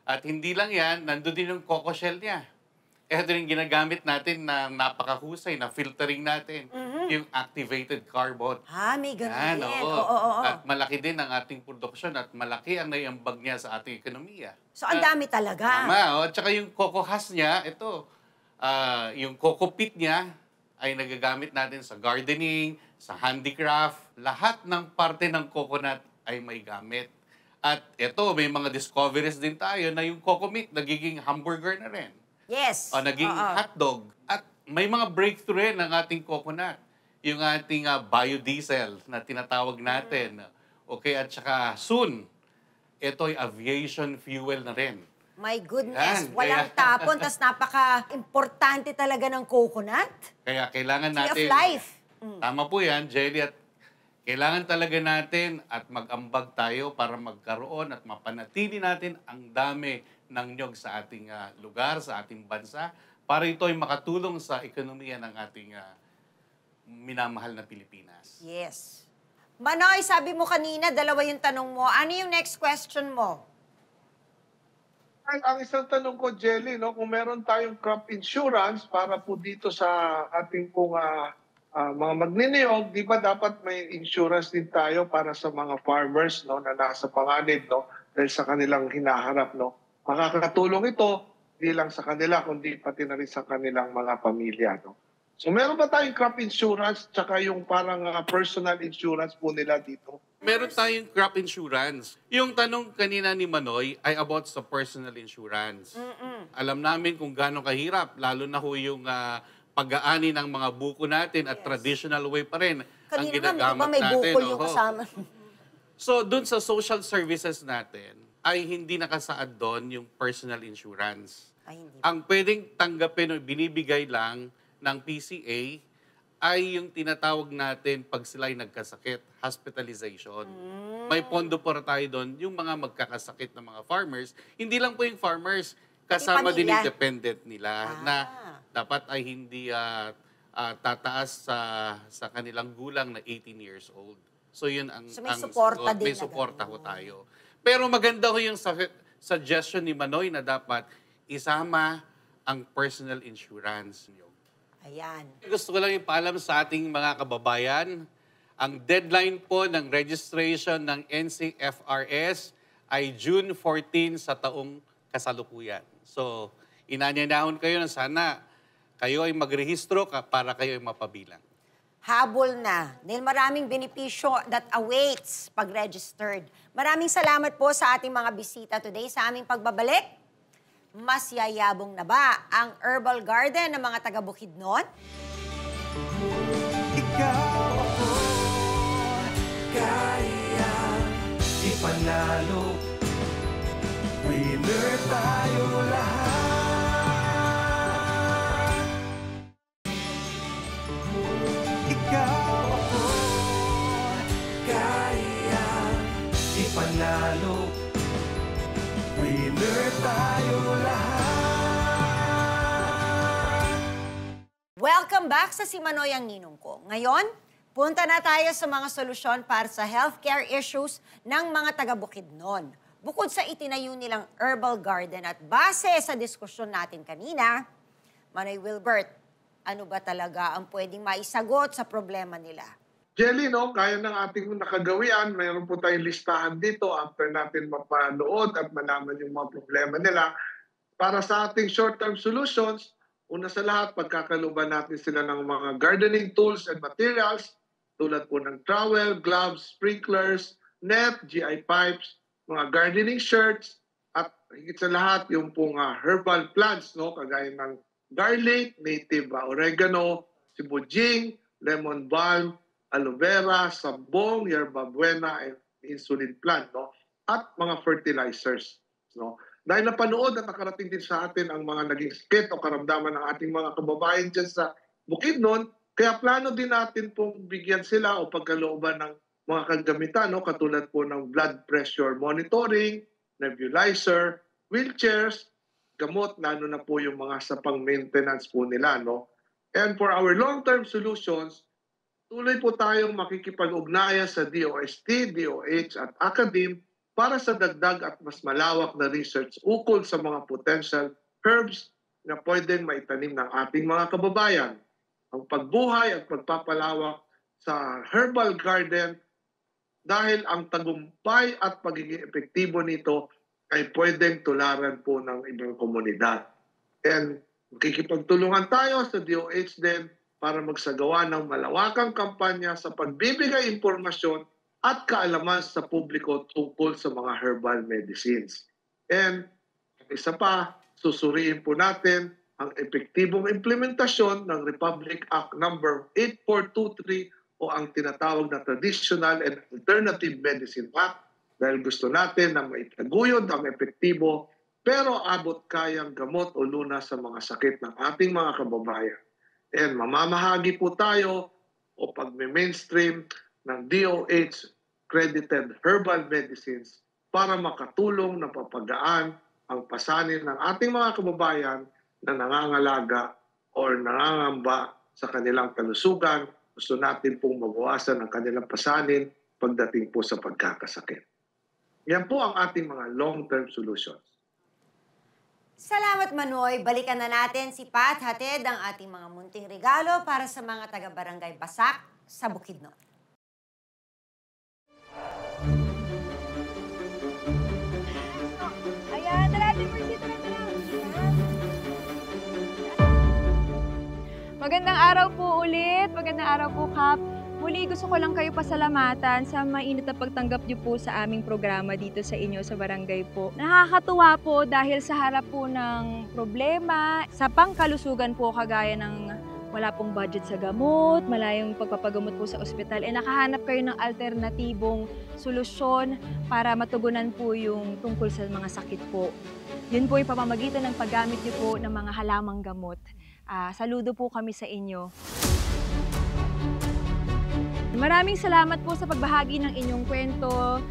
At hindi lang yan, nandun din yung coco shell niya. Ito rin ginagamit natin na napakahusay na filtering natin, yung activated carbon. May ganun din. Oo. At malaki din ang ating produksyon at malaki ang naiambag niya sa ating ekonomiya. So, ang dami talaga. Tama. At saka yung coco husk niya, ito, yung coco pit niya, ay nagagamit natin sa gardening, sa handicraft. Lahat ng parte ng coconut ay may gamit. At ito, may mga discoveries din tayo na yung coco meat nagiging hamburger na rin. Yes. O naging hotdog. At may mga breakthrough rin ng ating coconut. Yung ating biodiesel na tinatawag natin. Okay, at saka soon, ito'y aviation fuel na rin. My goodness, Yan, walang tapon, tas napaka-importante talaga ng coconut. Kaya kailangan Tree natin... of life. Tama po yan, Jelly. At kailangan talaga natin at mag-ambag tayo para magkaroon at mapanatili natin ang dami ng niyog sa ating lugar, sa ating bansa, para ito ay makatulong sa ekonomiya ng ating minamahal na Pilipinas. Yes. Manoy, sabi mo kanina, dalawa yung tanong mo. Ano yung next question mo? Ang isang tanong ko, Jelly, no, kung meron tayong crop insurance para po dito sa ating pong mga magniniyog, di ba dapat may insurance din tayo para sa mga farmers, no, na nasa panganib, no, dahil sa kanilang hinaharap, no. Makakatulong ito di lang sa kanila kundi pati na rin sa kanilang mga pamilya, no. So meron ba tayong crop insurance tsaka yung parang personal insurance po nila dito? Meron tayong crop insurance. Yung tanong kanina ni Manoy ay about sa personal insurance. Alam namin kung gaano kahirap, lalo na ho yung pag-aani ng mga buko natin at traditional way pa rin ang ginagamit may natin. bukol yung kasama. So, dun sa social services natin, ay hindi nakasaad doon yung personal insurance. Ay, hindi. Ang pwedeng tanggapin o binibigay lang ng PCA ay yung tinatawag natin pag sila'y nagkasakit, hospitalization. May pondo po tayo doon, yung mga magkakasakit ng mga farmers. Hindi lang po yung farmers, kasama din yung dependent nila na dapat ay hindi tataas sa kanilang gulang na 18 years old. So yun ang may suporta din. May suporta ho tayo. Pero maganda ho yung suggestion ni Manoy na dapat isama ang personal insurance niyo. Ayan. Gusto ko lang ipaalam sa ating mga kababayan, ang deadline po ng registration ng NCFRS ay June 14 sa taong kasalukuyan. So, inanyanahon kayo na sana kayo ay magrehistro para kayo ay mapabilang. Habol na. Dahil maraming benepisyo that awaits pag registered. Maraming salamat po sa ating mga bisita today sa aming pagbabalik. Mas yayabong na ba ang herbal garden ng mga taga Bukidnon? Ikaw ako, kaya ipanalo. Winner tayo lahat. Ikaw ako, kaya ipanalo. Winner tayo lahat. Welcome back sa Si Manoy ang Ninong Ko. Ngayon, punta na tayo sa mga solusyon para sa healthcare issues ng mga taga Bukidnon. Bukod sa itinayo nilang herbal garden at base sa diskusyon natin kanina, Manoy Wilbert, ano ba talaga ang pwedeng maisagot sa problema nila? Jelly, no, kaya ng ating nakagawian, mayroon po tayong listahan dito after natin mapanood at malaman yung mga problema nila. Para sa ating short-term solutions, una sa lahat, pagkakaluban natin sila ng mga gardening tools and materials tulad po ng trowel, gloves, sprinklers, net, GI pipes, mga gardening shirts, at higit sa lahat yung pong herbal plants, no, kagaya ng garlic, native oregano, sibujing, lemon balm, aloe vera, sabong, yerba buena, and insulin plant, no? At mga fertilizers, no? Dahil napanood at nakarating din sa atin ang mga naging sakit o karamdaman ng ating mga kababayan dyan sa Bukidnon, kaya plano din natin pong bigyan sila o pagkalooban ng mga kagamitan, no? Katulad po ng blood pressure monitoring, nebulizer, wheelchairs, gamot, lalo na po yung mga sa pang-maintenance po nila, no? And for our long-term solutions, tuloy po tayong makikipag-ugnayan sa DOST, DOH at Academe para sa dagdag at mas malawak na research ukol sa mga potential herbs na pwedeng maitanim ng ating mga kababayan. Ang pagbuhay at pagpapalawak sa herbal garden dahil ang tagumpay at pagiging epektibo nito ay pwedeng tularan po ng ibang komunidad. And makikipagtulungan tayo sa DOH din para magsagawa ng malawakang kampanya sa pagbibigay impormasyon at kaalaman sa publiko tungkol sa mga herbal medicines. And isa pa, susuriin po natin ang epektibong implementasyon ng Republic Act number 8423 o ang tinatawag na Traditional and Alternative Medicine Act dahil gusto natin na maitaguyod ang epektibo pero abot kayang gamot o lunas sa mga sakit ng ating mga kababayan. And mamamahagi po tayo o pagme-mainstream ng DOH credited herbal medicines para makatulong na papagaan ang pasanin ng ating mga kababayan na nangangalaga o nangangamba sa kanilang kalusugan. Gusto natin pong mabawasan ang kanilang pasanin pagdating po sa pagkakasakit. Yan po ang ating mga long-term solutions. Salamat, Manoy. Balikan na natin si Pat hatid ang ating mga munting regalo para sa mga taga-barangay Basak sa Bukidnon. Ayan, tara, Mercy, tara. Magandang araw po ulit. Magandang araw po, Kap. Muli, gusto ko lang kayo pasalamatan sa mainit na pagtanggap niyo po sa aming programa dito sa inyo sa barangay po. Nakakatuwa po dahil sa harap po ng problema, sa pangkalusugan po kagaya ng wala pong budget sa gamot, malayong pagpapagamot po sa ospital, nakahanap kayo ng alternatibong solusyon para matugunan po yung tungkol sa mga sakit po. Yun po yung pamamagitan ng paggamit niyo po ng mga halamang gamot. Saludo po kami sa inyo. Maraming salamat po sa pagbahagi ng inyong kwento.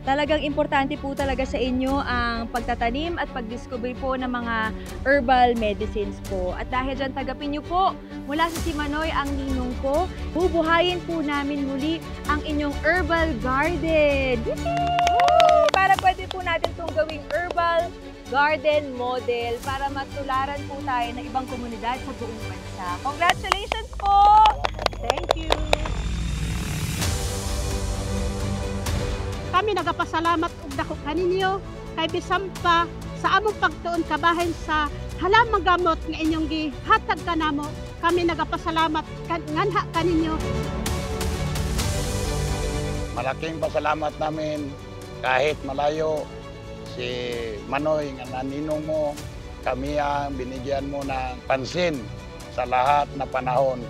Talagang importante po talaga sa inyo ang pagtatanim at pagdiscover po ng mga herbal medicines po. At dahil dyan, tagapin niyo po mula sa si Manoy ang ninong ko. Bubuhayin po namin muli ang inyong herbal garden. Para pwede po natin itong gawing herbal garden model para matularan po tayo ng ibang komunidad sa buong bansa. Congratulations po! Thank you! Kami nagapasalamat og dako kaninyo kay bisan pa sa among pagtuon kabahin sa halamang gamot nga inyong gihatag kanamo. Kami nagapasalamat nganha kaninyo. Malaking pasalamat namin kahit malayo si Manoy nga naninong mo, kami ang binigyan mo ng pansin sa lahat na panahon.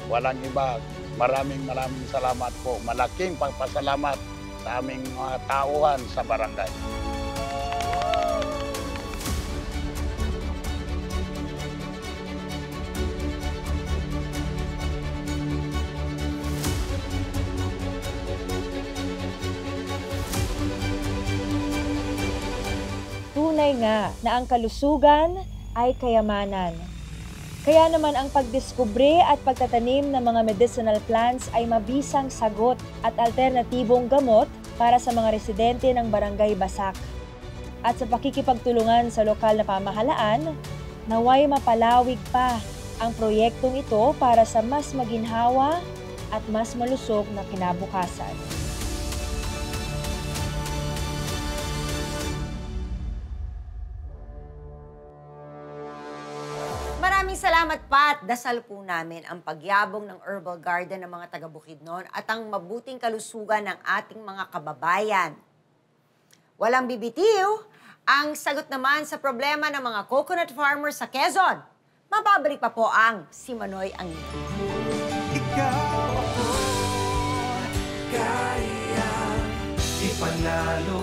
Walang iba. Maraming salamat po. Malaking pagpasalamat sa aming mga tauhan sa barangay. Tunay nga na ang kalusugan ay kayamanan. Kaya naman ang pagdiskubre at pagtatanim ng mga medicinal plants ay mabisang sagot at alternatibong gamot para sa mga residente ng Barangay Basak. At sa pakikipagtulungan sa lokal na pamahalaan, naway mapalawig pa ang proyektong ito para sa mas maginhawa at mas malusog na kinabukasan. Maraming salamat, Pat. Dasal po namin ang pagyabong ng herbal garden ng mga taga Bukidnon at ang mabuting kalusugan ng ating mga kababayan. Walang bibitiw, ang sagot naman sa problema ng mga coconut farmers sa Quezon. Mababalik pa po ang si Manoy ang Ikaw ako, kaya ipanalo.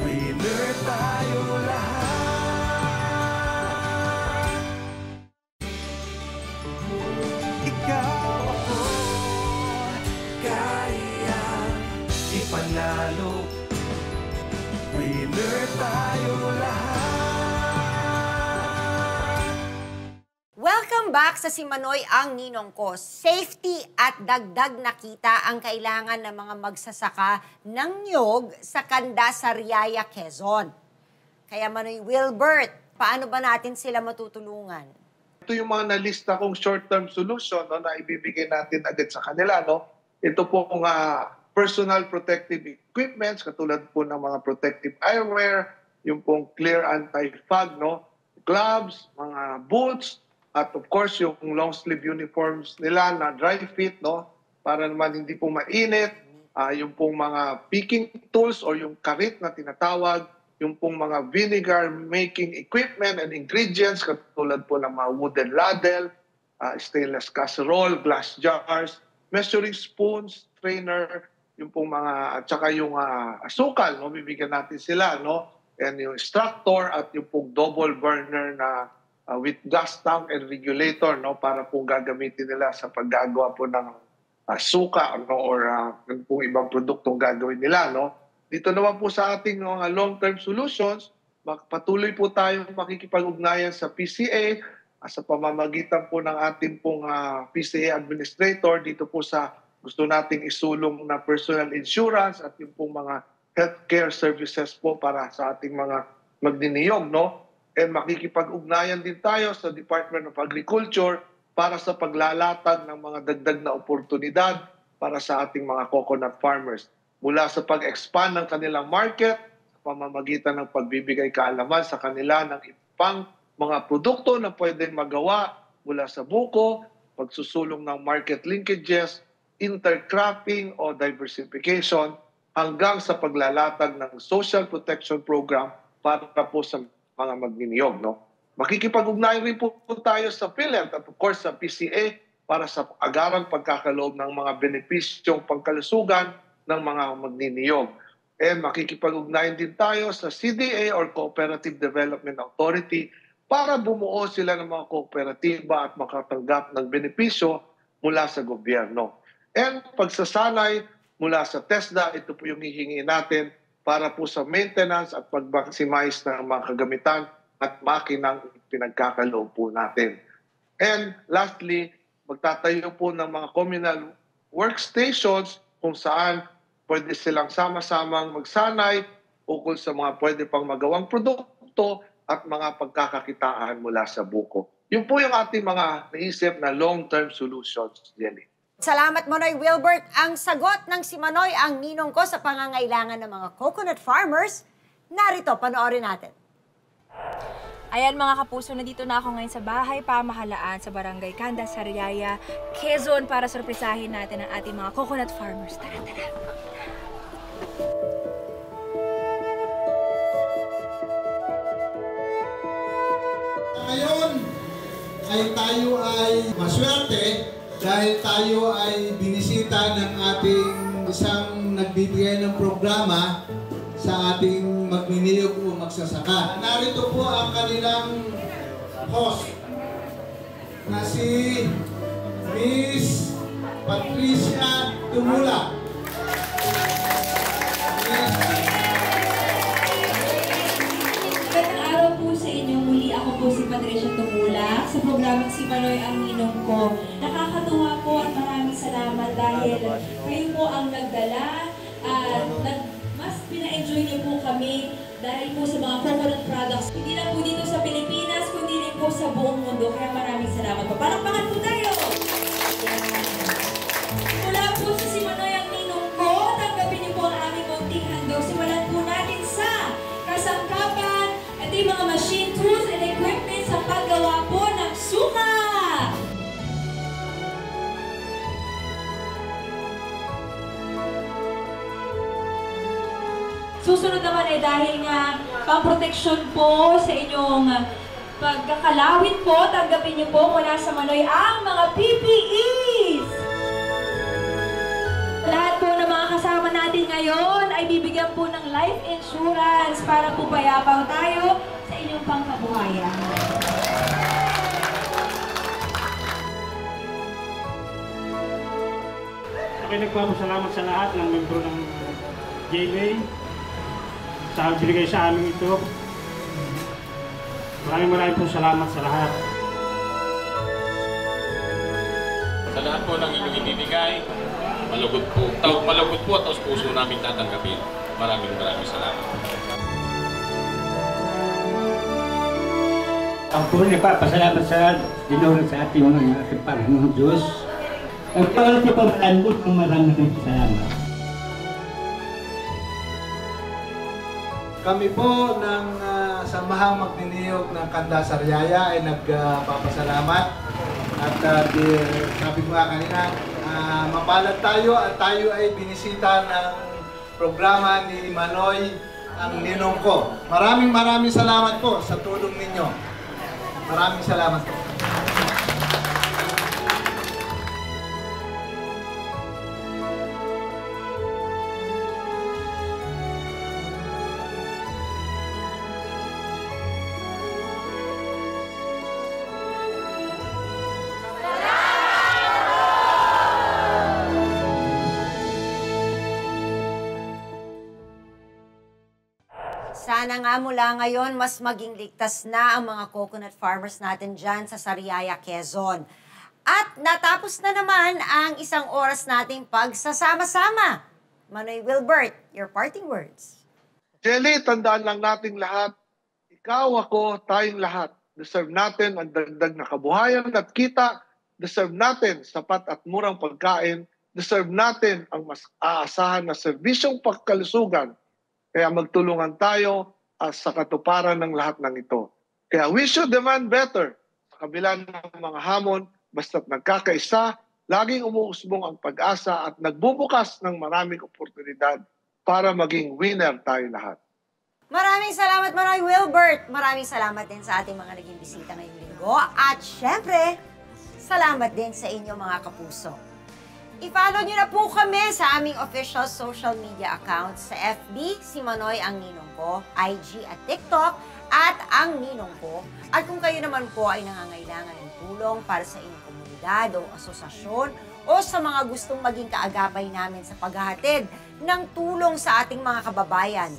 Winner tayo lahat. Ikaw ako, kaya ipanalo. Winner tayo lahat. Welcome back sa Si Manoy ang ninong ko. Safety at dagdag na kita ang kailangan ng mga magsasaka ng niyog sa Kanda, Sariaya, Quezon. Kaya Manoy Wilbert, paano ba natin sila matutulungan? Ito yung mga nalista kong short-term solution na ibibigay natin agad sa kanila. Ito po personal protective equipments, katulad po ng mga protective eyewear, yung pong clear anti-fog, gloves, mga boots, at of course yung long sleeve uniforms nila na dry fit, para naman hindi po mainit, yung pong mga picking tools o yung karit na tinatawag, yung pong mga vinegar making equipment and ingredients katulad po ng mga wooden ladle, stainless casserole, glass jars, measuring spoons, strainer, yung pong mga, at saka yung asukal, no? Bibigyan natin sila, no? And yung extractor at yung pong double burner na with gas tank and regulator, no? Para pong gagamitin nila sa paggagawa po ng suka, no? Or yung pong ibang produktong gagawin nila, no? Dito naman po sa ating mga long-term solutions, patuloy po tayong makikipag-ugnayan sa PCA sa pamamagitan po ng ating pong PCA administrator dito po sa gusto nating isulong na personal insurance at yung pong mga healthcare services po para sa ating mga magniniyog, no? And makikipag-ugnayan din tayo sa Department of Agriculture para sa paglalatag ng mga dagdag na oportunidad para sa ating mga coconut farmers. Mula sa pag-expand ng kanilang market, sa pamamagitan ng pagbibigay kaalaman sa kanila ng ibang mga produkto na pwedeng magawa mula sa buko, pagsusulong ng market linkages, intercropping o diversification, hanggang sa paglalatag ng social protection program para po sa mga magniniyog, no? Makikipag-ugnayan rin po tayo sa PhilHealth at of course sa PCA para sa agarang pagkakaloob ng mga benepisyong pangkalusugan ng mga magniniyog. And makikipag-ugnayan din tayo sa CDA or Cooperative Development Authority para bumuo sila ng mga kooperatiba at makatanggap ng benepisyo mula sa gobyerno. And pagsasanay mula sa TESDA, ito po yung hihingi natin para po sa maintenance at pag-maximize ng mga kagamitan at makinang pinagkakaloob po natin. And lastly, magtatayo po ng mga communal workstations kung saan pwede silang sama-samang magsanay ukol sa mga pwede pang magawang produkto at mga pagkakakitaan mula sa buko. Yun po yung ating mga naisip na long-term solutions, Jenny. Salamat, Manoy Wilbert. Ang sagot ng si Manoy ang ninong ko sa pangangailangan ng mga coconut farmers. Narito, panoorin natin. Ayan mga kapuso, nandito na ako ngayon sa bahay pamahalaan sa Barangay Canda, Sariaya, Quezon para sorpresahin natin ang ating mga coconut farmers. Tara, tara. Ngayon ay tayo ay maswerte dahil tayo ay binisita ng ating isang nagbibigay ng programa sa ating magniniyog o magsasaka. Narito po ang kanilang host na si Miss Patricia Tumula. Magandang araw po sa inyo. Muli ako po si Patricia Tumula sa programang Si Manoy ang Ninong Ko. Nakakatuwa po at maraming salamat dahil kayo po ang nagdala at mas pina-enjoy niyo po kami dahil po sa mga coconut products. Hindi lang po dito sa Pilipinas, kundi rin po sa buong mundo. Kaya maraming salamat po. Palakpakan po tayo! Mula po sa Si Manoy ang Ninong Ko, tanggapin niyo po ang aming konting handog. Simulan po natin sa kasangkapan at yung mga machine tools and equipment sa paggawa po ng suka! Susunod naman ay dahil nga pang-proteksyon po sa inyong pagkakalawit po, tanggapin niyo po mula sa Manoy ang mga PPEs! Lahat po ng mga kasama natin ngayon ay bibigyan po ng life insurance para po payapang tayo sa inyong pangkabuhayan. Ako'y nagpapasalamat sa lahat ng membro ng GMA sa binigay sa amin ito. Maraming po salamat sa lahat. Sa lahat po ng inyong ibibigay, malugod po at puso namin tatanggapin. Maraming salamat. Ako po nagpapasalamat sa Diyos sa ating mga Panginoong Diyos. Ang pangalan niyo po maraming salamat. Kami po ng Samahang Magniniyog ng Canda, Sariaya ay nagpapasalamat at sabi ko nga kanina, mapalad tayo at tayo ay binisita ng programa ni Manoy ang ninong ko. Maraming salamat po sa tulong ninyo. Maraming salamat po. Sana nga mula ngayon, mas maging ligtas na ang mga coconut farmers natin dyan sa Sariaya, Quezon. At natapos na naman ang isang oras nating pagsasama-sama. Manoy Wilbert, your parting words. Jelly, tandaan lang nating lahat, ikaw, ako, tayong lahat. Deserve natin ang dagdag na kabuhayan at kita. Deserve natin sapat at murang pagkain. Deserve natin ang mas aasahan na serbisyong pagkalusugan. Kaya magtulungan tayo sa katuparan ng lahat ng ito. Kaya we should demand better. Sa kabila ng mga hamon, basta't nagkakaisa, laging umuusbong ang pag-asa at nagbubukas ng maraming oportunidad para maging winner tayo lahat. Maraming salamat, Manoy Wilbert. Maraming salamat din sa ating mga naging bisita ngayong linggo. At syempre, salamat din sa inyo mga kapuso. I-follow nyo na po kami sa aming official social media accounts sa FB, si Manoy ang ninong ko, IG at TikTok, at ang ninong ko. At kung kayo naman po ay nangangailangan ng tulong para sa inyong komunidad o asosasyon o sa mga gustong maging kaagapay namin sa paghahatid ng tulong sa ating mga kababayan,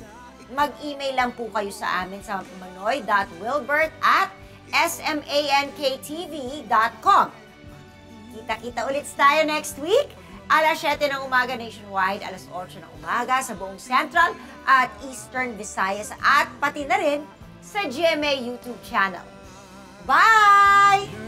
mag-email lang po kayo sa amin sa manoy.wilbert@smanktv.com. Kita-kita ulit tayo next week. Alas 7 ng umaga nationwide, alas 8 ng umaga sa buong Central at Eastern Visayas at pati na rin sa GMA YouTube channel. Bye!